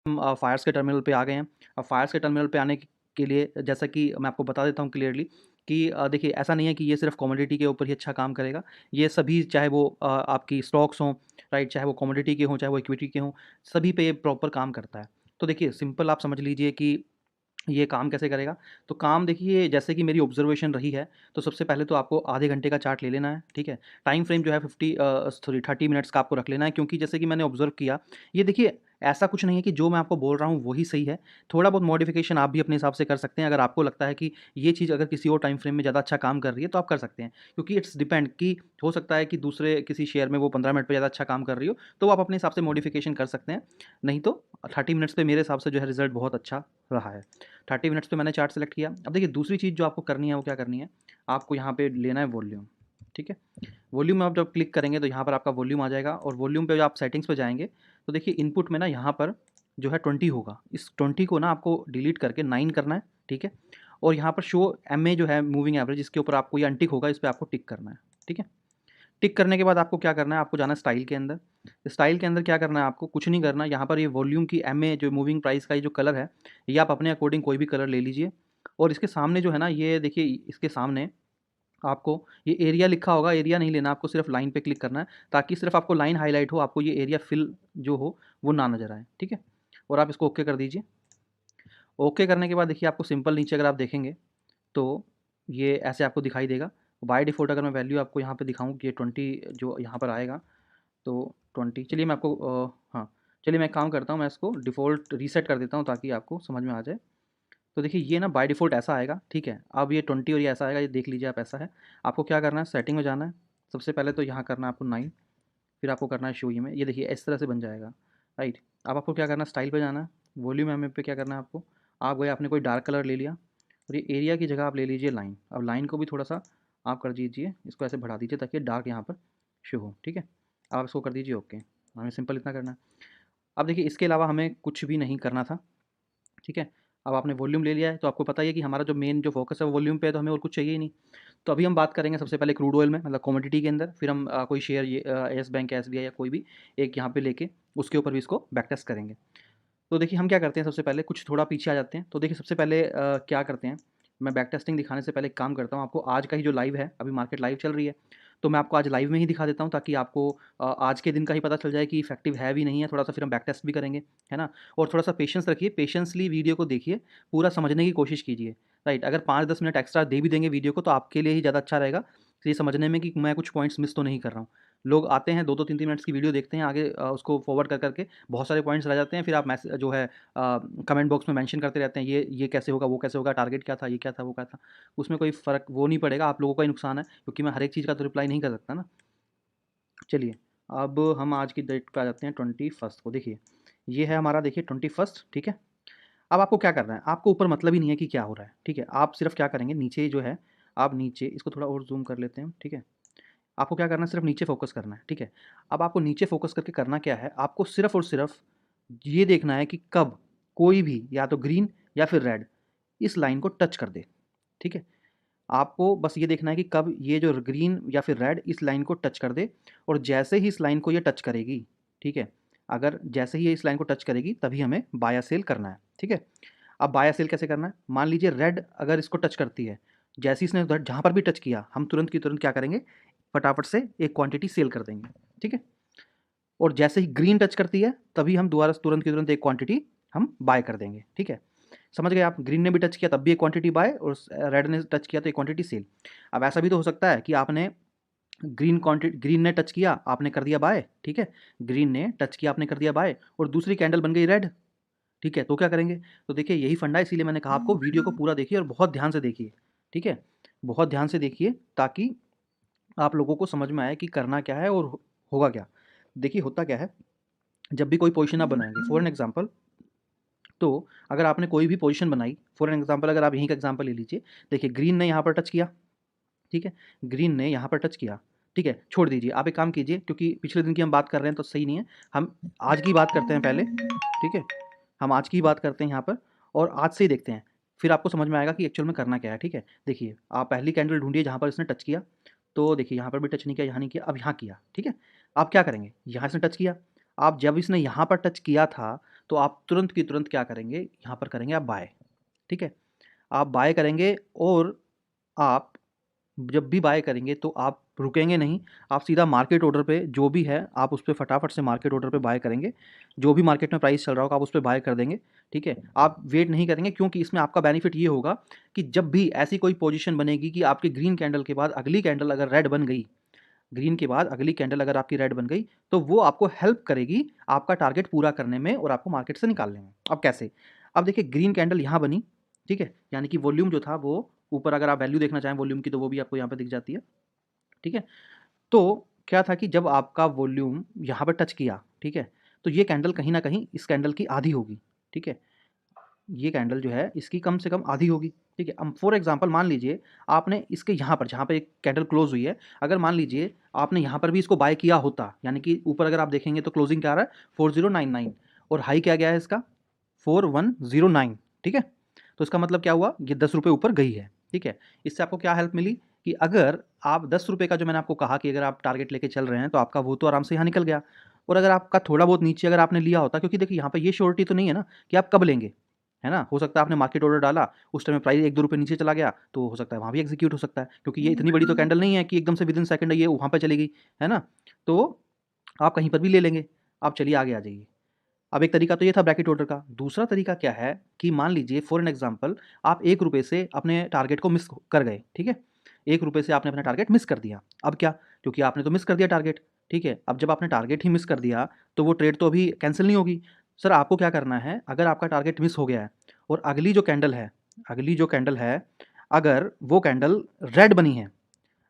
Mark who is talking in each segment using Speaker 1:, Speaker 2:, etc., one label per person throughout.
Speaker 1: हम फायर्स के टर्मिनल पे आ गए हैं। अब फायर्स के टर्मिनल पे आने के लिए जैसा कि मैं आपको बता देता हूँ क्लियरली कि देखिए ऐसा नहीं है कि ये सिर्फ कमोडिटी के ऊपर ही अच्छा काम करेगा। ये सभी चाहे वो आपकी स्टॉक्स हों, राइट, चाहे वो कमोडिटी के हों, चाहे वो इक्विटी के हों, सभी पे ये प्रॉपर काम करता है। तो देखिए सिंपल आप समझ लीजिए कि ये काम कैसे करेगा? तो काम देखिए जैसे कि मेरी ऑब्ज़र्वेशन रही है, तो सबसे पहले तो आपको आधे घंटे का चार्ट ले लेना है, ठीक है? टाइम फ्रेम जो है 30 मिनट्स का आपको रख लेना है, क्योंकि जैसे कि मैंने ऑब्ज़र्व किया, ये देखिए ऐसा कुछ नहीं है कि जो मैं आपको बोल रहा हूँ वही सही है। थोड़ा बहुत मॉडिफ़िकेशन आप भी अपने हिसाब से कर सकते हैं। अगर आपको लगता है कि ये चीज़ अगर किसी और टाइम फ्रेम में ज़्यादा अच्छा काम कर रही है, तो आप कर सकते हैं। क्योंकि इट्स डिपेंड कि हो सकता है कि दूसरे किसी शेयर में वो 15 मिनट पे ज़्यादा अच्छा काम कर रही हो, तो वो आप अपने हिसाब से मॉडिफ़िकेशन कर सकते हैं। नहीं तो 30 मिनट्स पे मेरे हिसाब से जो है रिज़ल्ट बहुत अच्छा रहा है। 30 मिनट्स पे मैंने चार्ट सेलेक्ट किया। अब देखिए दूसरी चीज़ जो आपको करनी है वो क्या करनी है, आपको यहाँ पे लेना है वॉल्यूम, ठीक है? वॉल्यूम में आप जब क्लिक करेंगे तो यहाँ पर आपका वॉल्यूम आ जाएगा, और वॉल्यूम पे जब आप सेटिंग्स पे जाएँगे तो देखिए इनपुट में ना यहाँ पर जो है 20 होगा। इस 20 को ना आपको डिलीट करके 9 करना है, ठीक है? और यहाँ पर शो एमए जो है मूविंग एवरेज, इसके ऊपर आपको ये अनटिक होगा, इस पे आपको टिक करना है, ठीक है? टिक करने के बाद आपको क्या करना है, आपको जाना है स्टाइल के अंदर। स्टाइल के अंदर क्या करना है आपको, कुछ नहीं करना। यहाँ पर ये वॉल्यूम की एमए जो मूविंग प्राइस का ये जो कलर है, ये आप अपने अकॉर्डिंग कोई भी कलर ले लीजिए। और इसके सामने जो है ना, ये देखिए इसके सामने आपको ये एरिया लिखा होगा, एरिया नहीं लेना, आपको सिर्फ लाइन पे क्लिक करना है, ताकि सिर्फ आपको लाइन हाईलाइट हो, आपको ये एरिया फिल जो हो वो ना नज़र आए, ठीक है? और आप इसको ओके कर दीजिए। ओके करने के बाद देखिए आपको सिंपल नीचे अगर आप देखेंगे तो ये ऐसे आपको दिखाई देगा। बाय डिफ़ॉल्ट अगर मैं वैल्यू आपको यहाँ पे दिखाऊँ कि ये 20 जो यहाँ पर आएगा, तो 20, चलिए मैं आपको हाँ, चलिए मैं एक काम करता हूँ, मैं इसको डिफ़ॉल्ट रीसेट कर देता हूँ ताकि आपको समझ में आ जाए। तो देखिए ये ना बाय डिफ़ॉल्ट ऐसा आएगा, ठीक है? अब ये 20 और ये ऐसा आएगा, ये देख लीजिए आप, ऐसा है। आपको क्या करना है, सेटिंग में जाना है। सबसे पहले तो यहाँ करना है आपको 9, फिर आपको करना है शो ये में, ये देखिए इस तरह से बन जाएगा, राइट? अब आपको क्या करना है, स्टाइल पे जाना है, वॉल्यूम एमए पे क्या करना है आपको, आप गए, आपने कोई डार्क कलर ले लिया, और ये एरिया की जगह आप ले लीजिए लाइन। अब लाइन को भी थोड़ा-सा आप कर दीजिए, इसको ऐसे बढ़ा दीजिए ताकि डार्क यहाँ पर शो हो, ठीक है? आप इसको कर दीजिए ओके। हमें सिंपल इतना करना है। अब देखिए इसके अलावा हमें कुछ भी नहीं करना था, ठीक है? अब आपने वॉल्यूम ले लिया है, तो आपको पता ही है कि हमारा जो मेन जो फ़ोकस है वो वॉल्यूम पे है, तो हमें और कुछ चाहिए ही नहीं। तो अभी हम बात करेंगे सबसे पहले क्रूड ऑयल में, मतलब कमोडिटी के अंदर, फिर हम कोई शेयर, ये येस बैंक या एसबीआई या कोई भी एक यहाँ पे लेके उसके ऊपर भी इसको बैक टेस्ट करेंगे। तो देखिए हम क्या करते हैं, सबसे पहले कुछ थोड़ा पीछे आ जाते हैं। तो देखिए सबसे पहले क्या करते हैं, मैं बैक टेस्टिंग दिखाने से पहले एक काम करता हूँ, आपको आज का ही जो लाइव है, अभी मार्केट लाइव चल रही है, तो मैं आपको आज लाइव में ही दिखा देता हूँ, ताकि आपको आज के दिन का ही पता चल जाए कि इफेक्टिव है भी नहीं है। थोड़ा सा फिर हम बैक टेस्ट भी करेंगे, है ना? और थोड़ा सा पेशेंस रखिए, पेशेंसली वीडियो को देखिए, पूरा समझने की कोशिश कीजिए, राइट? अगर 5-10 मिनट एक्स्ट्रा दे भी देंगे वीडियो को, तो आपके लिए ही ज़्यादा अच्छा रहेगा, ये समझने में कि मैं कुछ पॉइंट्स मिस तो नहीं कर रहा हूँ। लोग आते हैं 2-2 3-3 मिनट्स की वीडियो देखते हैं, आगे उसको फॉरवर्ड कर करके बहुत सारे पॉइंट्स रह जाते हैं, फिर आप जो है कमेंट बॉक्स में मेंशन करते रहते हैं, ये कैसे होगा, वो कैसे होगा, टारगेट क्या था, ये क्या था, वो क्या था। उसमें कोई फ़र्क वो नहीं पड़ेगा, आप लोगों का ही नुकसान है, क्योंकि मैं हर एक चीज़ का तो रिप्लाई नहीं कर सकता ना। चलिए, अब हम आज की डेट पे आ जाते हैं 21st को। देखिए, ये है हमारा, देखिए 21st, ठीक है? अब आपको क्या करना है, आपको ऊपर मतलब ही नहीं है कि क्या हो रहा है, ठीक है? आप सिर्फ़ क्या करेंगे, नीचे जो है, आप नीचे इसको थोड़ा और ज़ूम कर लेते हैं, ठीक है? आपको क्या करना है, सिर्फ़ नीचे फ़ोकस करना है, ठीक है? अब आपको नीचे फ़ोकस करके करना क्या है, आपको सिर्फ़ और सिर्फ़ ये देखना है कि कब कोई भी या तो ग्रीन या फिर रेड इस लाइन को टच कर दे, ठीक है? आपको बस ये देखना है कि कब ये जो ग्रीन या फिर रेड इस लाइन को टच कर दे, और जैसे ही इस लाइन को ये टच करेगी, ठीक है? अगर जैसे ही ये इस लाइन को टच करेगी, तभी हमें बाय या सेल करना है, ठीक है? अब बाय या सेल कैसे करना है? मान लीजिए रेड अगर इसको टच करती है, जैसे ही इसने उधर जहाँ पर भी टच किया, हम तुरंत की तुरंत क्या करेंगे, फटाफट से एक क्वांटिटी सेल कर देंगे, ठीक है? और जैसे ही ग्रीन टच करती है, तभी हम दोबारा से तुरंत की तुरंत एक क्वांटिटी हम बाय कर देंगे, ठीक है? समझ गए आप? ग्रीन ने भी टच किया तब भी एक क्वांटिटी बाय, और रेड ने टच किया तो एक क्वांटिटी सेल। अब ऐसा भी तो हो सकता है कि आपने ग्रीन ने टच किया, आपने कर दिया बाय, ठीक है? ग्रीन ने टच किया, आपने कर दिया बाय, और दूसरी कैंडल बन गई रेड, ठीक है? तो क्या करेंगे? तो देखिए यही फंडा है, इसीलिए मैंने कहा आपको वीडियो को पूरा देखिए और बहुत ध्यान से देखिए, ठीक है? बहुत ध्यान से देखिए, ताकि आप लोगों को समझ में आए कि करना क्या है और होगा क्या। देखिए होता क्या है, जब भी कोई पोजीशन आप बनाएँगे, फॉर एन एग्ज़ाम्पल, तो अगर आपने कोई भी पोजीशन बनाई, फॉर एन एग्ज़ाम्पल अगर आप यहीं का एग्ज़ाम्पल ले लीजिए, देखिए ग्रीन ने यहाँ पर टच किया, ठीक है? ग्रीन ने यहाँ पर टच किया, ठीक है? छोड़ दीजिए, आप एक काम कीजिए, क्योंकि पिछले दिन की हम बात कर रहे हैं तो सही नहीं है, हम आज की बात करते हैं पहले, ठीक है? हम आज की ही बात करते हैं यहाँ पर, और आज से ही देखते हैं, फिर आपको समझ में आएगा कि एक्चुअल में करना क्या है, ठीक है? देखिए, आप पहली कैंडल ढूँढिए जहाँ पर इसने टच किया, तो देखिए यहाँ पर भी टच नहीं किया, यहाँ नहीं किया, अब यहाँ किया, ठीक है? आप क्या करेंगे? यहाँ इसने टच किया, आप जब इसने यहाँ पर टच किया था, तो आप तुरंत की तुरंत क्या करेंगे, यहाँ पर करेंगे आप बाय। ठीक है, आप बाय करेंगे और आप जब भी बाय करेंगे तो आप रुकेंगे नहीं, आप सीधा मार्केट ऑर्डर पे जो भी है आप उस पे फटाफट से मार्केट ऑर्डर पे बाय करेंगे। जो भी मार्केट में प्राइस चल रहा होगा आप उस पे बाय कर देंगे। ठीक है, आप वेट नहीं करेंगे, क्योंकि इसमें आपका बेनिफिट ये होगा कि जब भी ऐसी कोई पोजीशन बनेगी कि आपकी ग्रीन कैंडल के बाद अगली कैंडल अगर रेड बन गई, ग्रीन के बाद अगली कैंडल अगर आपकी रेड बन गई, तो वो आपको हेल्प करेगी आपका टारगेट पूरा करने में और आपको मार्केट से निकालने में। अब कैसे? अब देखिए ग्रीन कैंडल यहाँ बनी, ठीक है, यानी कि वॉल्यूम जो था वो ऊपर, अगर आप वैल्यू देखना चाहें वॉल्यूम की तो वो भी आपको यहाँ पे दिख जाती है। ठीक है, तो क्या था कि जब आपका वॉल्यूम यहाँ पर टच किया, ठीक है, तो ये कैंडल कहीं ना कहीं इस कैंडल की आधी होगी। ठीक है, ये कैंडल जो है इसकी कम से कम आधी होगी। ठीक है, अब फॉर एग्जांपल मान लीजिए आपने इसके यहाँ पर, जहाँ पे एक कैंडल क्लोज हुई है, अगर मान लीजिए आपने यहाँ पर भी इसको बाय किया होता, यानी कि ऊपर अगर आप देखेंगे तो क्लोजिंग क्या आ रहा है 4099 और हाई क्या गया है इसका 4109। ठीक है, तो इसका मतलब क्या हुआ, ये 10 रुपये ऊपर गई है। ठीक है, इससे आपको क्या हेल्प मिली कि अगर आप 10 रुपये का, जो मैंने आपको कहा कि अगर आप टारगेट लेके चल रहे हैं तो आपका वो तो आराम से यहाँ निकल गया। और अगर आपका थोड़ा बहुत नीचे अगर आपने लिया होता, क्योंकि देखिए यहाँ पर ये श्योरिटी तो नहीं है ना कि आप कब लेंगे, है ना, हो सकता है आपने मार्केट ऑर्डर डाला, उस टाइम में प्राइस 1-2 रुपये नीचे चला गया, तो हो सकता है वहाँ भी एग्जीक्यूट हो सकता है, क्योंकि ये इतनी बड़ी तो कैंडल नहीं है कि एकदम से विदिन सेकंड ये वहाँ पे चली गई, है ना। तो आप कहीं पर भी ले लेंगे। आप चलिए आगे आ जाइए। अब एक तरीका तो ये था ब्रैकेट ऑर्डर का, दूसरा तरीका क्या है कि मान लीजिए फॉर एन एग्जांपल आप 1 रुपये से अपने टारगेट को मिस कर गए। ठीक है, 1 रुपये से आपने अपना टारगेट मिस कर दिया। अब क्या, क्योंकि आपने तो मिस कर दिया टारगेट। ठीक है, अब जब आपने टारगेट ही मिस कर दिया तो वो ट्रेड तो अभी कैंसिल नहीं होगी। सर आपको क्या करना है, अगर आपका टारगेट मिस हो गया है और अगली जो कैंडल है, अगली जो कैंडल है, अगर वो कैंडल रेड बनी है,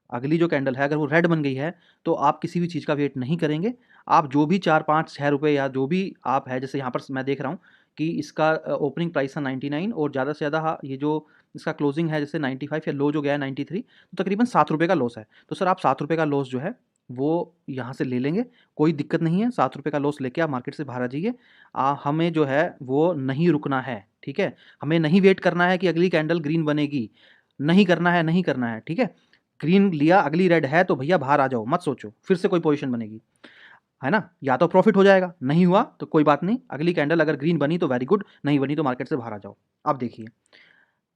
Speaker 1: अगली जो कैंडल है अगर वो रेड बन गई है, तो आप किसी भी चीज़ का वेट नहीं करेंगे। आप जो भी 4-5-6 रुपये या जो भी आप है, जैसे यहाँ पर मैं देख रहा हूँ कि इसका ओपनिंग प्राइस था 99 और ज़्यादा से ज़्यादा, हाँ, ये जो इसका क्लोजिंग है जैसे 95 या लो जो गया है 93, तो तकरीबन 7 रुपये का लॉस है। तो सर आप 7 रुपये का लॉस जो है वो यहाँ से ले लेंगे, कोई दिक्कत नहीं है। 7 रुपये का लॉस लेके आप मार्केट से बाहर आ जाइए। हमें जो है वो नहीं रुकना है। ठीक है, हमें नहीं वेट करना है कि अगली कैंडल ग्रीन बनेगी, नहीं करना है, नहीं करना है। ठीक है, ग्रीन लिया, अगली रेड है तो भैया बाहर आ जाओ, मत सोचो फिर से कोई पोजीशन बनेगी, है ना। या तो प्रॉफिट हो जाएगा, नहीं हुआ तो कोई बात नहीं, अगली कैंडल अगर ग्रीन बनी तो वेरी गुड, नहीं बनी तो मार्केट से बाहर आ जाओ। अब देखिए,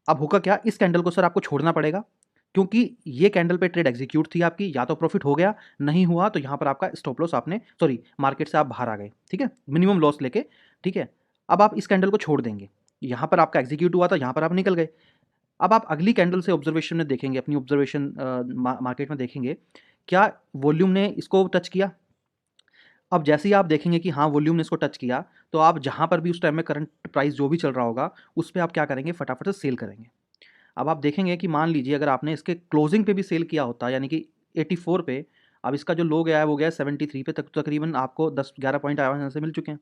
Speaker 1: अब होगा क्या, इस कैंडल को सर आपको छोड़ना पड़ेगा, क्योंकि ये कैंडल पे ट्रेड एग्जीक्यूट थी आपकी, या तो प्रॉफिट हो गया, नहीं हुआ तो यहाँ पर आपका स्टॉप लॉस आपने, सॉरी, मार्केट से आप बाहर आ गए। ठीक है, मिनिमम लॉस लेके। ठीक है, अब आप इस कैंडल को छोड़ देंगे, यहाँ पर आपका एग्जीक्यूट हुआ था, यहाँ पर आप निकल गए। अब आप अगली कैंडल से ऑब्जर्वेशन में देखेंगे, अपनी ऑब्जर्वेशन मार्केट में देखेंगे, क्या वॉल्यूम ने इसको टच किया। अब जैसे ही आप देखेंगे कि हाँ वॉल्यूम ने इसको टच किया, तो आप जहाँ पर भी उस टाइम में करंट प्राइस जो भी चल रहा होगा उस पे आप क्या करेंगे, फटाफट से सेल करेंगे। अब आप देखेंगे कि मान लीजिए अगर आपने इसके क्लोजिंग पे भी सेल किया होता, यानी कि 84 पे, अब इसका जो लो गया है वो गया है 73 पे, तक तकरीबन आपको 10-11 पॉइंट यहाँ से मिल चुके हैं,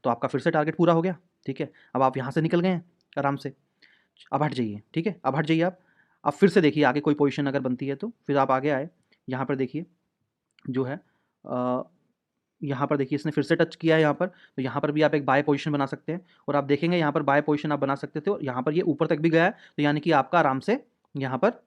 Speaker 1: तो आपका फिर से टारगेट पूरा हो गया। ठीक है, अब आप यहाँ से निकल गए हैं आराम से। अब हट जाइए। ठीक है, अब हट जाइए आप। अब फिर से देखिए आगे कोई पोजीशन अगर बनती है तो फिर आप आगे आए, यहाँ पर देखिए जो है यहाँ पर देखिए इसने फिर से टच किया है यहाँ पर, तो यहाँ पर भी आप एक बाय पोजीशन बना सकते हैं और आप देखेंगे यहाँ पर बाय पोजीशन आप बना सकते थे और यहाँ पर ये ऊपर तक भी गया है, तो यानी कि आपका आराम से यहाँ पर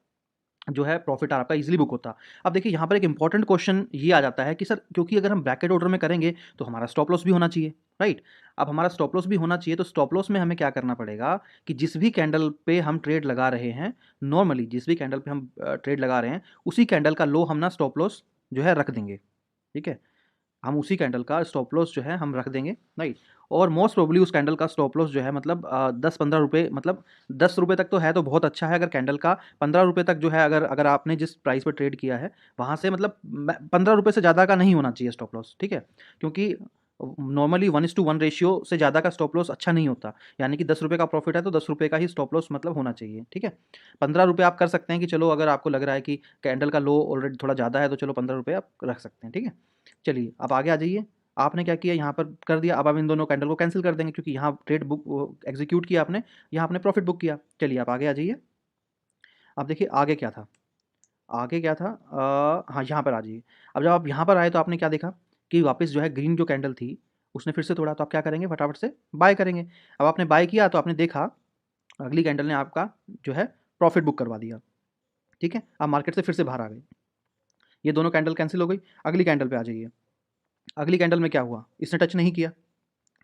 Speaker 1: जो है प्रॉफिट आपका इजीली बुक होता। अब देखिए यहाँ पर एक इंपॉर्टेंट क्वेश्चन ये आ जाता है कि सर क्योंकि अगर हम ब्रैकेट ऑर्डर में करेंगे तो हमारा स्टॉप लॉस भी होना चाहिए, राइट। अब हमारा स्टॉप लॉस भी होना चाहिए, तो स्टॉप लॉस में हमें क्या करना पड़ेगा कि जिस भी कैंडल पे हम ट्रेड लगा रहे हैं, नॉर्मली जिस भी कैंडल पे हम ट्रेड लगा रहे हैं उसी कैंडल का लो हम ना स्टॉप लॉस जो है रख देंगे। ठीक है, हम उसी कैंडल का स्टॉप लॉस जो है हम रख देंगे, राइट। और मोस्ट प्रोबेबली उस कैंडल का स्टॉप लॉस जो है मतलब 10-15 रुपये, मतलब 10 रुपये तक तो है तो बहुत अच्छा है। अगर कैंडल का 15 रुपये तक जो है, अगर अगर आपने जिस प्राइस पर ट्रेड किया है वहाँ से मतलब 15 रुपये से ज़्यादा का नहीं होना चाहिए स्टॉप लॉस। ठीक है, क्योंकि नॉर्मली 1:1 रेशियो से ज़्यादा का स्टॉप लॉस अच्छा नहीं होता, यानी कि 10 रुपये का प्रॉफिट है तो 10 रुपये का ही स्टॉप लॉस मतलब होना चाहिए। ठीक है, 15 रुपये आप कर सकते हैं कि चलो अगर आपको लग रहा है कि कैंडल का लो ऑलरेडी थोड़ा ज़्यादा है तो चलो 15 रुपये आप रख सकते हैं। ठीक है, चलिए अब आगे आ जाइए। आपने क्या किया, यहाँ पर कर दिया, अब आप इन दोनों कैंडल को कैंसिल कर देंगे क्योंकि यहाँ ट्रेड बुक एग्जीक्यूट किया आपने, यहाँ आपने प्रॉफिट बुक किया। चलिए आप आगे आ जाइए। अब देखिए आगे क्या था, आगे क्या था, हाँ यहाँ पर आ जाइए। अब जब आप यहाँ पर आए तो आपने क्या देखा कि वापस जो है ग्रीन जो कैंडल थी उसने फिर से तोड़ा, तो आप क्या करेंगे, फटाफट से बाय करेंगे। अब आपने बाय किया तो आपने देखा अगली कैंडल ने आपका जो है प्रॉफिट बुक करवा दिया। ठीक है, आप मार्केट से फिर से बाहर आ गए, ये दोनों कैंडल कैंसिल हो गई। अगली कैंडल पे आ जाइए। अगली कैंडल में क्या हुआ, इसने टच नहीं किया,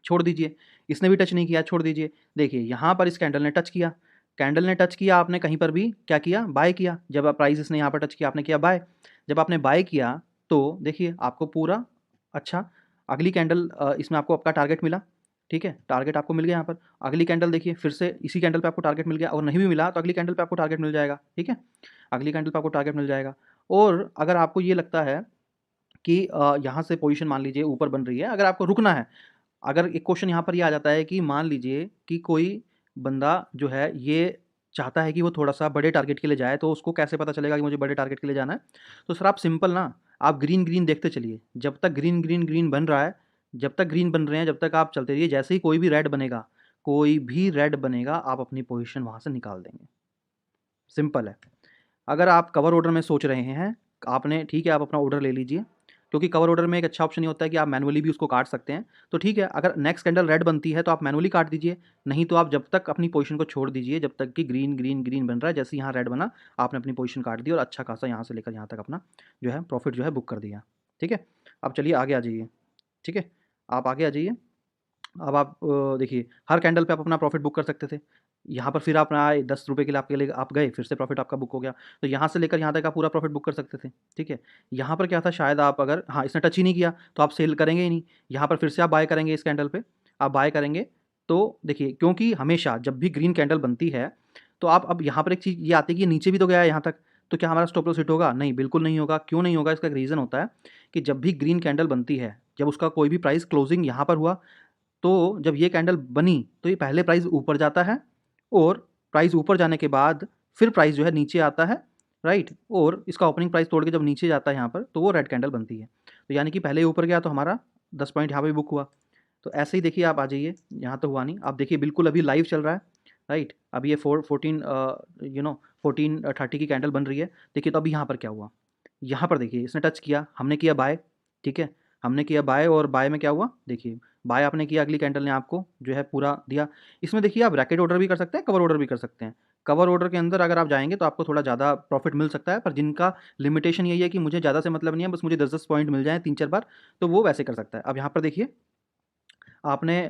Speaker 1: छोड़ दीजिए। इसने भी टच नहीं किया, छोड़ दीजिए। देखिए यहाँ पर इस कैंडल ने टच किया, कैंडल ने टच किया, आपने कहीं पर भी क्या किया, बाय किया। जब आप प्राइस इसने यहाँ पर टच किया, आपने किया बाय। जब आपने बाय किया तो देखिए आपको पूरा अच्छा अगली कैंडल इसमें आपको आपका टारगेट मिला, ठीक है, टारगेट आपको मिल गया यहाँ पर। अगली कैंडल देखिए फिर से इसी कैंडल पे आपको टारगेट मिल गया, और नहीं भी मिला तो अगली कैंडल पे आपको टारगेट मिल जाएगा, ठीक है, अगली कैंडल पे आपको टारगेट मिल जाएगा। और अगर आपको ये लगता है कि यहाँ से पोजीशन मान लीजिए ऊपर बन रही है, अगर आपको रुकना है, अगर एक क्वेश्चन यहाँ पर ये आ जाता है कि मान लीजिए कि कोई बंदा जो है ये चाहता है कि वो थोड़ा-सा बड़े टारगेट के लिए जाए, तो उसको कैसे पता चलेगा कि मुझे बड़े टारगेट के लिए जाना है? तो सर आप सिंपल ना, आप ग्रीन-ग्रीन देखते चलिए, जब तक ग्रीन, ग्रीन, ग्रीन बन रहा है, जब तक ग्रीन बन रहे हैं, जब तक आप चलते रहिए, जैसे ही कोई भी रेड बनेगा, कोई भी रेड बनेगा, आप अपनी पोज़ीशन वहाँ से निकाल देंगे। सिंपल है। अगर आप कवर ऑर्डर में सोच रहे हैं, आपने ठीक है, आप अपना ऑर्डर ले लीजिए, क्योंकि कवर ऑर्डर में एक अच्छा ऑप्शन ये होता है कि आप मैनुअली भी उसको काट सकते हैं। तो ठीक है, अगर नेक्स्ट कैंडल रेड बनती है तो आप मैनुअली काट दीजिए, नहीं तो आप जब तक अपनी पोजीशन को छोड़ दीजिए, जब तक कि ग्रीन, ग्रीन, ग्रीन बन रहा है। जैसे यहाँ रेड बना, आपने अपनी पोजीशन काट दी और अच्छा खासा यहाँ से लेकर यहाँ तक अपना जो है प्रॉफिट जो है बुक कर दिया। ठीक है? अब चलिए आगे आ जाइए, ठीक है? आप आगे आ जाइए। अब आप देखिए हर कैंडल पे आप अपना प्रॉफिट बुक कर सकते थे। यहाँ पर फिर आप आए ₹10 के लिए आपके लिए आप गए, फिर से प्रॉफिट आपका बुक हो गया। तो यहाँ से लेकर यहाँ तक आप पूरा प्रॉफिट बुक कर सकते थे, ठीक है। यहाँ पर क्या था, शायद आप अगर हाँ, इसने टच ही नहीं किया तो आप सेल करेंगे ही नहीं। यहाँ पर फिर से आप बाय करेंगे, इस कैंडल पे आप बाय करेंगे। तो देखिए क्योंकि हमेशा जब भी ग्रीन कैंडल बनती है तो आप अब यहाँ पर एक चीज़ ये आती है कि ये नीचे भी तो गया है यहाँ तक, तो क्या हमारा स्टॉप लॉस हिट होगा? नहीं, बिल्कुल नहीं होगा। क्यों नहीं होगा? इसका एक रीज़न होता है कि जब भी ग्रीन कैंडल बनती है, जब उसका कोई भी प्राइस क्लोजिंग यहाँ पर हुआ, तो जब ये कैंडल बनी तो ये पहले प्राइस ऊपर जाता है, और प्राइस ऊपर जाने के बाद फिर प्राइस जो है नीचे आता है, राइट, और इसका ओपनिंग प्राइस तोड़ के जब नीचे जाता है यहाँ पर, तो वो रेड कैंडल बनती है। तो यानी कि पहले ही ऊपर गया तो हमारा 10 पॉइंट यहाँ पे बुक हुआ। तो ऐसे ही देखिए आप आ जाइए, यहाँ तो हुआ नहीं, आप देखिए बिल्कुल अभी लाइव चल रहा है, राइट। अभी ये 1430 की कैंडल बन रही है। देखिए तो अभी यहाँ पर क्या हुआ, यहाँ पर देखिए इसने टच किया, हमने किया बाय, ठीक है, हमने किया बाय, और बाय में क्या हुआ, देखिए बाय आपने किया, अगली कैंडल ने आपको जो है पूरा दिया। इसमें देखिए आप ब्रैकेट ऑर्डर भी कर सकते हैं, कवर ऑर्डर भी कर सकते हैं। कवर ऑर्डर के अंदर अगर आप जाएँगे तो आपको थोड़ा ज़्यादा प्रॉफिट मिल सकता है, पर जिनका लिमिटेशन यही है कि मुझे ज़्यादा से मतलब नहीं है, बस मुझे 10-10 पॉइंट मिल जाएँ 3-4 बार, तो वो वैसे कर सकता है। अब यहाँ पर देखिए आपने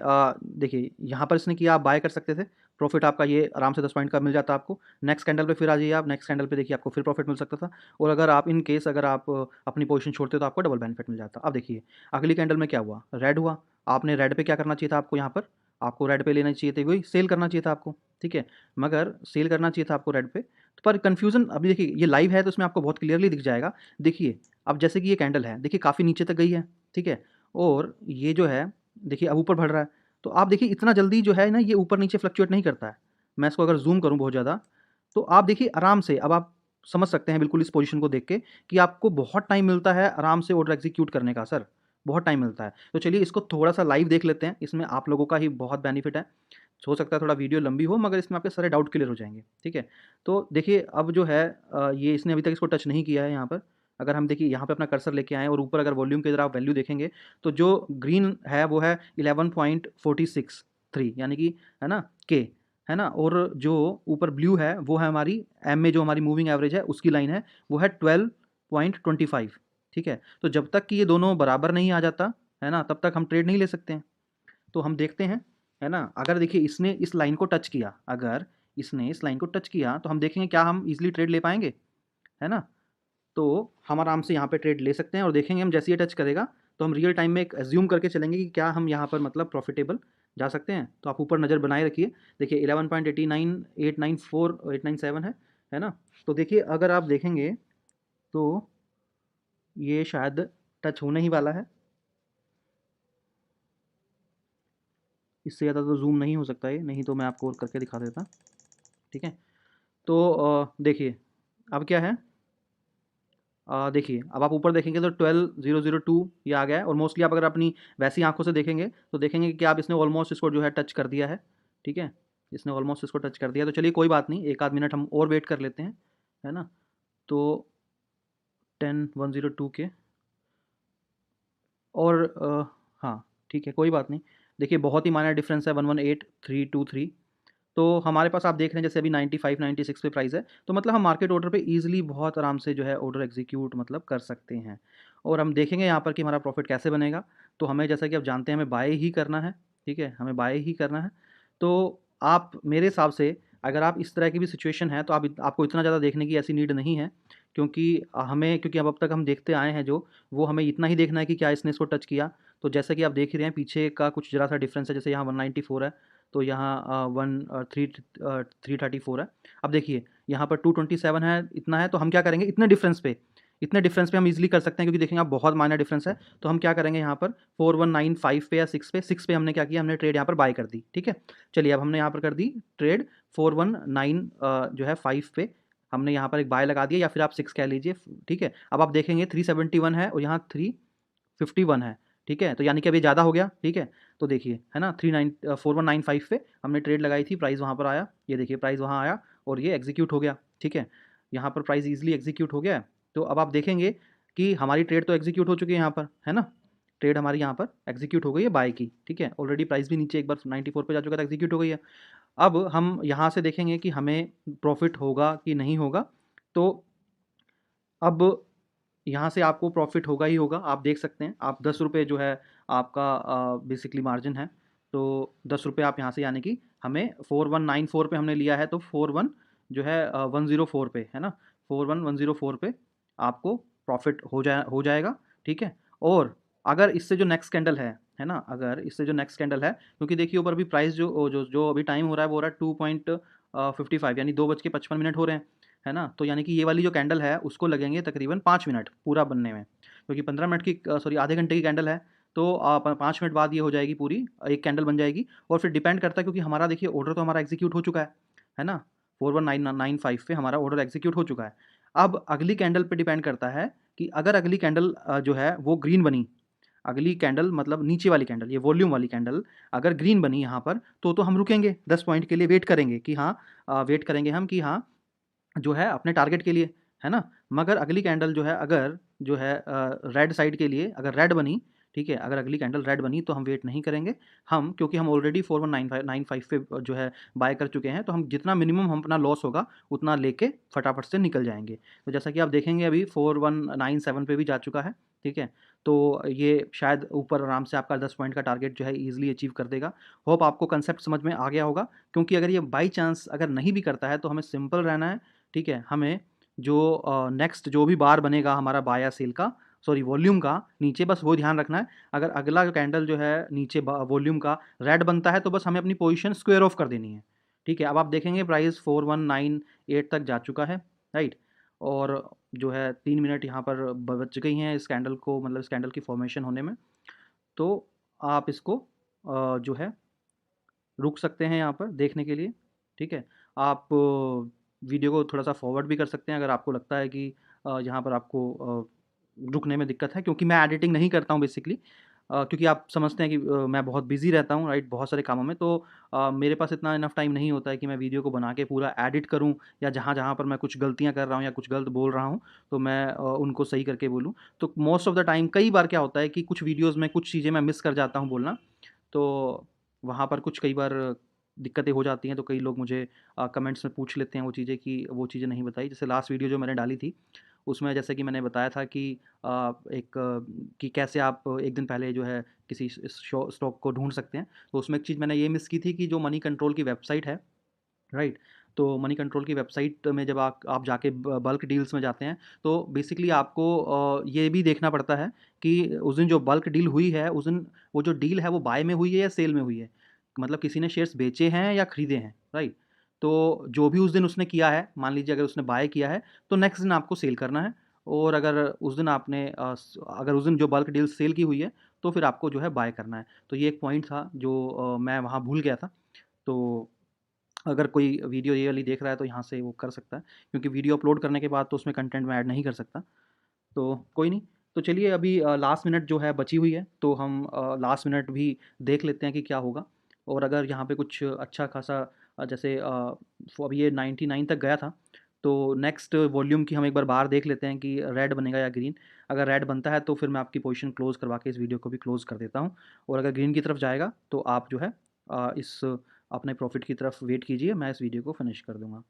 Speaker 1: देखिए यहाँ पर इसने किया, आप बाय कर सकते थे, प्रॉफिट आपका ये आराम से 10 पॉइंट का मिल जाता आपको। नेक्स्ट कैंडल पे फिर आ जाइए आप, नेक्स्ट कैंडल पे देखिए आपको फिर प्रॉफिट मिल सकता था, और अगर आप इन केस अगर आप अपनी पोजीशन छोड़ते तो आपको डबल बेनिफिट मिल जाता। अब देखिए अगली कैंडल में क्या हुआ, रेड हुआ, आपने रेड पे क्या करना चाहिए था आपको, यहाँ पर आपको रेड पे लेना चाहिए थे, वही सेल करना चाहिए था आपको, ठीक है, मगर सेल करना चाहिए था आपको रेड पे। तो पर कन्फ्यूज़न अभी देखिए ये लाइव है तो इसमें आपको बहुत क्लियरली दिख जाएगा। देखिए अब जैसे कि ये कैंडल है, देखिए काफ़ी नीचे तक गई है, ठीक है, और ये जो है देखिए अब ऊपर बढ़ रहा है। तो आप देखिए इतना जल्दी जो है ना ये ऊपर-नीचे फ्लक्चुएट नहीं करता है। मैं इसको अगर ज़ूम करूँ बहुत ज़्यादा, तो आप देखिए आराम से अब आप समझ सकते हैं बिल्कुल इस पोज़ीशन को देख के कि आपको बहुत टाइम मिलता है आराम से ऑर्डर एग्ज़ीक्यूट करने का सर, बहुत टाइम मिलता है। तो चलिए इसको थोड़ा-सा लाइव देख लेते हैं, इसमें आप लोगों का ही बहुत बेनिफिट है। हो सकता है थोड़ा वीडियो लंबी हो, मगर इसमें आपके सारे डाउट क्लियर हो जाएँगे, ठीक है? तो देखिए अब जो है ये इसने अभी तक इसको टच नहीं किया है यहाँ पर। अगर हम देखिए यहाँ पे अपना कर्सर लेके आएँ और ऊपर अगर वॉल्यूम की तरह आप वैल्यू देखेंगे, तो जो ग्रीन है वो है 11.463 यानी कि है ना के, है ना? और जो ऊपर ब्लू है वो है हमारी एम में जो हमारी मूविंग एवरेज है उसकी लाइन है, वो है 12.25, ठीक है? तो जब तक कि ये दोनों बराबर नहीं आ जाता, है ना? तब तक हम ट्रेड नहीं ले सकते हैं। तो हम देखते हैं, है ना? अगर देखिए इसने इस लाइन को टच किया, अगर इसने इस लाइन को टच किया तो हम देखेंगे क्या हम ईज़िली ट्रेड ले पाएँगे, है ना? तो हम आराम से यहाँ पे ट्रेड ले सकते हैं, और देखेंगे हम जैसे ये टच करेगा तो हम रियल टाइम में एक एज्यूम करके चलेंगे कि क्या हम यहाँ पर मतलब प्रॉफिटेबल जा सकते हैं। तो आप ऊपर नज़र बनाए रखिए, देखिए 11.89 897 है ना? तो देखिए अगर आप देखेंगे तो ये शायद टच होने ही वाला है। इससे ज़्यादा तो ज़ूम नहीं हो सकता ये, नहीं तो मैं आपको और करके दिखा देता, ठीक है? तो देखिए अब क्या है, देखिए अब आप ऊपर देखेंगे तो 12002 ये आ गया है, और मोस्टली आप अगर अपनी वैसी आंखों से देखेंगे तो देखेंगे कि आप इसने ऑलमोस्ट इसको जो है टच कर दिया है, ठीक है, इसने ऑलमोस्ट इसको टच कर दिया। तो चलिए कोई बात नहीं, एक आध मिनट हम और वेट कर लेते हैं, है ना? तो 10102 के और हाँ ठीक है, कोई बात नहीं। देखिए बहुत ही माइनर डिफरेंस है, 118323। तो हमारे पास आप देख रहे हैं जैसे अभी 95-96 पे प्राइस है, तो मतलब हम मार्केट ऑर्डर पे ईज़िली बहुत आराम से जो है ऑर्डर एग्जीक्यूट मतलब कर सकते हैं। और हम देखेंगे यहाँ पर कि हमारा प्रॉफिट कैसे बनेगा। तो हमें जैसा कि आप जानते हैं हमें बाय ही करना है, ठीक है, हमें बाय ही करना है। तो आप मेरे हिसाब से अगर आप इस तरह की भी सिचुएशन है तो आपको इतना ज़्यादा देखने की ऐसी नीड नहीं है, क्योंकि हमें क्योंकि अब तक हम देखते आए हैं जो, वो हमें इतना ही देखना है कि क्या इसने इसको टच किया। तो जैसा कि आप देख ही रहे हैं पीछे का कुछ ज़रा सा डिफरेंस है, जैसे यहाँ 194 है, तो यहाँ 334 है। अब देखिए यहाँ पर 227 है, इतना है, तो हम क्या करेंगे, इतने डिफरेंस पे हम इजीली कर सकते हैं, क्योंकि देखेंगे आप बहुत माइनर डिफरेंस है। तो हम क्या करेंगे यहाँ पर 4195 पे या 6 पे हमने क्या किया, हमने ट्रेड यहाँ पर बाय कर दी, ठीक है। चलिए अब हमने यहाँ पर कर दी ट्रेड 419 जो है 5 पे हमने यहाँ पर एक बाय लगा दिया, या फिर आप 6 कह लीजिए, ठीक है। अब आप देखेंगे 371 है और यहाँ 351 है, ठीक है, तो यानी कि अभी ज़्यादा हो गया, ठीक है। तो देखिए है ना, 4195 पे हमने ट्रेड लगाई थी, प्राइस वहाँ पर आया, ये देखिए प्राइस वहाँ आया और ये एग्जीक्यूट हो गया, ठीक है। यहाँ पर प्राइस ईजिली एग्जीक्यूट हो गया है। तो अब आप देखेंगे कि हमारी ट्रेड तो एग्जीक्यूट हो चुकी है यहाँ पर, है ना, ट्रेड हमारी यहाँ पर एग्जीक्यूट हो गई है बाय की, ठीक है। ऑलरेडी प्राइस भी नीचे एक बार 94 पे जा चुका था, एग्जीक्यूट हो गई है। अब हम यहाँ से देखेंगे कि हमें प्रॉफिट होगा कि नहीं होगा। तो अब यहाँ से आपको प्रॉफिट होगा ही होगा, आप देख सकते हैं, आप 10 रुपये जो है आपका बेसिकली मार्जिन है। तो 10 रुपये आप यहाँ से, यानी कि हमें 4194 पे हमने लिया है, तो 41 जो है 104 पे, है ना, 41104 पे आपको प्रॉफिट हो जाएगा, ठीक है। और अगर इससे जो नेक्स्ट कैंडल है ना, अगर इससे जो नेक्स्ट कैंडल है, क्योंकि देखिए ऊपर अभी प्राइस जो जो जो अभी टाइम हो रहा है वो हो रहा है 2:55, यानी 2:55 हो रहे हैं, है ना। तो यानी कि ये वाली जो कैंडल है उसको लगेंगे तकरीबन 5 मिनट पूरा बनने में, क्योंकि 15 मिनट की सॉरी आधे घंटे की कैंडल है। तो 5 मिनट बाद ये हो जाएगी पूरी, एक कैंडल बन जाएगी। और फिर डिपेंड करता है, क्योंकि हमारा देखिए ऑर्डर तो हमारा एग्जीक्यूट हो चुका है ना, 41995 पे हमारा ऑर्डर एग्जीक्यूट हो चुका है। अब अगली कैंडल पे डिपेंड करता है कि अगर अगली कैंडल जो है वो ग्रीन बनी, अगली कैंडल मतलब नीचे वाली कैंडल, ये वॉल्यूम वाली कैंडल अगर ग्रीन बनी यहाँ पर, तो हम रुकेंगे 10 पॉइंट के लिए, वेट करेंगे कि हाँ, वेट करेंगे हम कि हाँ जो है अपने टारगेट के लिए, है ना। मगर अगली कैंडल जो है, अगर जो है रेड साइड के लिए अगर रेड बनी, ठीक है, अगर अगली कैंडल रेड बनी तो हम वेट नहीं करेंगे, हम, क्योंकि हम ऑलरेडी 4195 पे जो है बाय कर चुके हैं, तो हम जितना मिनिमम हम अपना लॉस होगा उतना लेके फटाफट से निकल जाएंगे। तो जैसा कि आप देखेंगे अभी 4197 पे भी जा चुका है, ठीक है। तो ये शायद ऊपर आराम से आपका 10 पॉइंट का टारगेट जो है ईजिली अचीव कर देगा। होप आपको कंसेप्ट समझ में आ गया होगा, क्योंकि अगर ये बाई चांस अगर नहीं भी करता है तो हमें सिंपल रहना है, ठीक है। हमें जो नेक्स्ट जो भी बार बनेगा हमारा बाय या सेल का, सॉरी वॉल्यूम का नीचे, बस वो ध्यान रखना है। अगर अगला कैंडल जो है नीचे वॉल्यूम का रेड बनता है तो बस हमें अपनी पोजीशन स्क्वायर ऑफ कर देनी है, ठीक है। अब आप देखेंगे प्राइस 4198 तक जा चुका है, राइट। और जो है 3 मिनट यहाँ पर बच गई हैं इस कैंडल को, मतलब इस कैंडल की फॉर्मेशन होने में। तो आप इसको जो है रुक सकते हैं यहाँ पर देखने के लिए, ठीक है। आप वीडियो को थोड़ा सा फॉरवर्ड भी कर सकते हैं अगर आपको लगता है कि यहाँ पर आपको रुकने में दिक्कत है, क्योंकि मैं एडिटिंग नहीं करता हूँ बेसिकली, क्योंकि आप समझते हैं कि मैं बहुत बिजी रहता हूँ, राइट, बहुत सारे कामों में। तो मेरे पास इतना इनफ टाइम नहीं होता है कि मैं वीडियो को बना के पूरा एडिट करूँ, या जहाँ जहाँ पर मैं कुछ गलतियाँ कर रहा हूँ या कुछ गलत बोल रहा हूँ तो मैं उनको सही करके बोलूँ। तो मोस्ट ऑफ द टाइम कई बार क्या होता है कि कुछ वीडियोज़ में कुछ चीज़ें मैं मिस कर जाता हूँ बोलना, तो वहाँ पर कुछ कई बार दिक्कतें हो जाती हैं। तो कई लोग मुझे कमेंट्स में पूछ लेते हैं वो चीज़ें, कि वो चीज़ें नहीं बताई। जैसे लास्ट वीडियो जो मैंने डाली थी उसमें जैसे कि मैंने बताया था कि कि कैसे आप एक दिन पहले जो है किसी स्टॉक को ढूंढ सकते हैं। तो उसमें एक चीज़ मैंने ये मिस की थी कि जो मनी कंट्रोल की वेबसाइट है, राइट, तो मनी कंट्रोल की वेबसाइट में जब आप जाके बल्क डील्स में जाते हैं, तो बेसिकली आपको ये भी देखना पड़ता है कि उस दिन जो बल्क डील हुई है उस दिन वो जो डील है वो बाय में हुई है या सेल में हुई है, मतलब किसी ने शेयर्स बेचे हैं या खरीदे हैं, राइट। तो जो भी उस दिन उसने किया है, मान लीजिए अगर उसने बाय किया है तो नेक्स्ट दिन आपको सेल करना है। और अगर उस दिन आपने अगर उस दिन जो बल्क डील सेल की हुई है तो फिर आपको जो है बाय करना है। तो ये एक पॉइंट था जो मैं वहाँ भूल गया था। तो अगर कोई वीडियो ये वाली देख रहा है तो यहाँ से वो कर सकता है, क्योंकि वीडियो अपलोड करने के बाद तो उसमें कंटेंट मैं ऐड नहीं कर सकता। तो कोई नहीं। तो चलिए अभी लास्ट मिनट जो है बची हुई है, तो हम लास्ट मिनट भी देख लेते हैं कि क्या होगा। और अगर यहाँ पे कुछ अच्छा खासा जैसे अभी ये 99 तक गया था, तो नेक्स्ट वॉल्यूम की हम एक बार बाहर देख लेते हैं कि रेड बनेगा या ग्रीन। अगर रेड बनता है तो फिर मैं आपकी पोजीशन क्लोज़ करवा के इस वीडियो को भी क्लोज़ कर देता हूँ। और अगर ग्रीन की तरफ जाएगा तो आप जो है इस अपने प्रॉफिट की तरफ वेट कीजिए, मैं इस वीडियो को फिनिश कर दूँगा।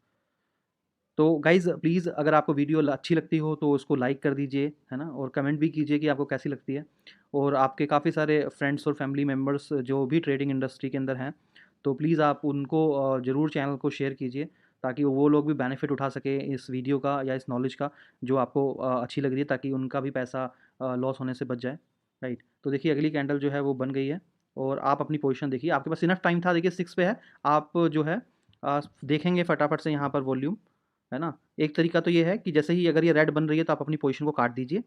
Speaker 1: तो गाइज़ प्लीज़ अगर आपको वीडियो अच्छी लगती हो तो उसको लाइक कर दीजिए, है ना? और कमेंट भी कीजिए कि आपको कैसी लगती है। और आपके काफ़ी सारे फ्रेंड्स और फैमिली मेम्बर्स जो भी ट्रेडिंग इंडस्ट्री के अंदर हैं, तो प्लीज़ आप उनको ज़रूर चैनल को शेयर कीजिए, ताकि वो लोग भी बेनिफिट उठा सकें इस वीडियो का या इस नॉलेज का जो आपको अच्छी लग रही है, ताकि उनका भी पैसा लॉस होने से बच जाए, राइट? तो देखिए अगली कैंडल जो है वो बन गई है और आप अपनी पोजीशन देखिए, आपके पास इनफ टाइम था, देखिए 6 पे है, आप जो है देखेंगे फटाफट से यहाँ पर वॉल्यूम, है ना? एक तरीका तो ये है कि जैसे ही अगर ये रेड बन रही है तो आप अपनी पोजीशन को काट दीजिए,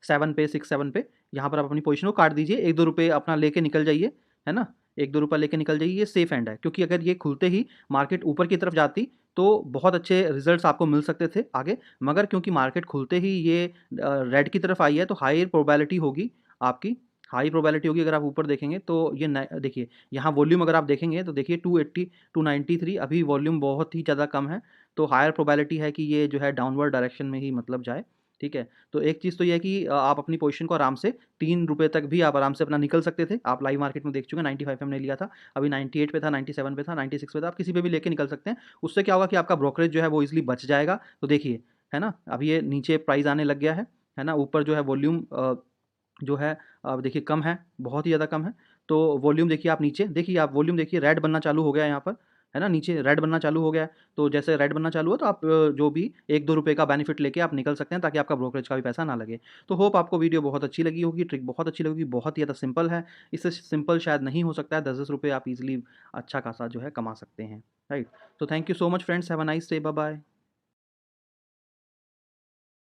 Speaker 1: 7 पे 6-7 पे, यहाँ पर आप अपनी पोजीशन को काट दीजिए, 1-2 रुपए अपना लेके निकल जाइए, है ना? 1-2 रुपए लेके निकल जाइए, ये सेफ एंड है, क्योंकि अगर ये खुलते ही मार्केट ऊपर की तरफ जाती, तो बहुत अच्छे रिजल्ट्स आपको मिल सकते थे आगे, मगर क्योंकि मार्केट खुलते ही ये रेड की तरफ आई है, तो हाई प्रोबेबिलिटी होगी आपकी, हाई प्रोबेबिलिटी होगी, अगर आप ऊपर देखेंगे तो ये न देखिए, यहाँ वॉल्यूम अगर आप देखेंगे तो देखिए 280, 293 अभी वॉल्यूम बहुत ही ज़्यादा कम है, तो हायर प्रोबेबिलिटी है कि ये जो है डाउनवर्ड डायरेक्शन में ही मतलब जाए, ठीक है? तो एक चीज़ तो ये है कि आप अपनी पोज़ीशन को आराम से ₹3 तक भी आप आराम से अपना निकल सकते थे। आप लाइव मार्केट में देख चुके हैं, 95 पे हमने लिया था, अभी 98 पे था, 97 पे था, 96 पे था, आप किसी पे भी लेके निकल सकते हैं। उससे क्या होगा कि आपका ब्रोकरेज जो है वो ईज़िली बच जाएगा। तो देखिए, है ना? अभी ये नीचे प्राइस आने लग गया है ना? ऊपर जो है वॉल्यूम जो है देखिए कम है, बहुत ही ज़्यादा कम है। तो वॉल्यूम देखिए, आप नीचे देखिए, आप वॉल्यूम देखिए, रेड बनना चालू हो गया है यहाँ पर, है ना? नीचे रेड बनना चालू हो गया है। तो जैसे रेड बनना चालू हुआ तो आप जो भी 1-2 रुपए का बेनिफिट लेके आप निकल सकते हैं, ताकि आपका ब्रोकरेज का भी पैसा ना लगे। तो होप आपको वीडियो बहुत अच्छी लगी होगी, ट्रिक बहुत अच्छी लगी, बहुत ही ज़्यादा सिंपल है। इससे सिंपल शायद नहीं हो सकता है, 10-10 रुपए आप ईज़िली अच्छा खासा जो है कमा सकते हैं, राइट? तो thank you so much friends, have a nice day, bye bye.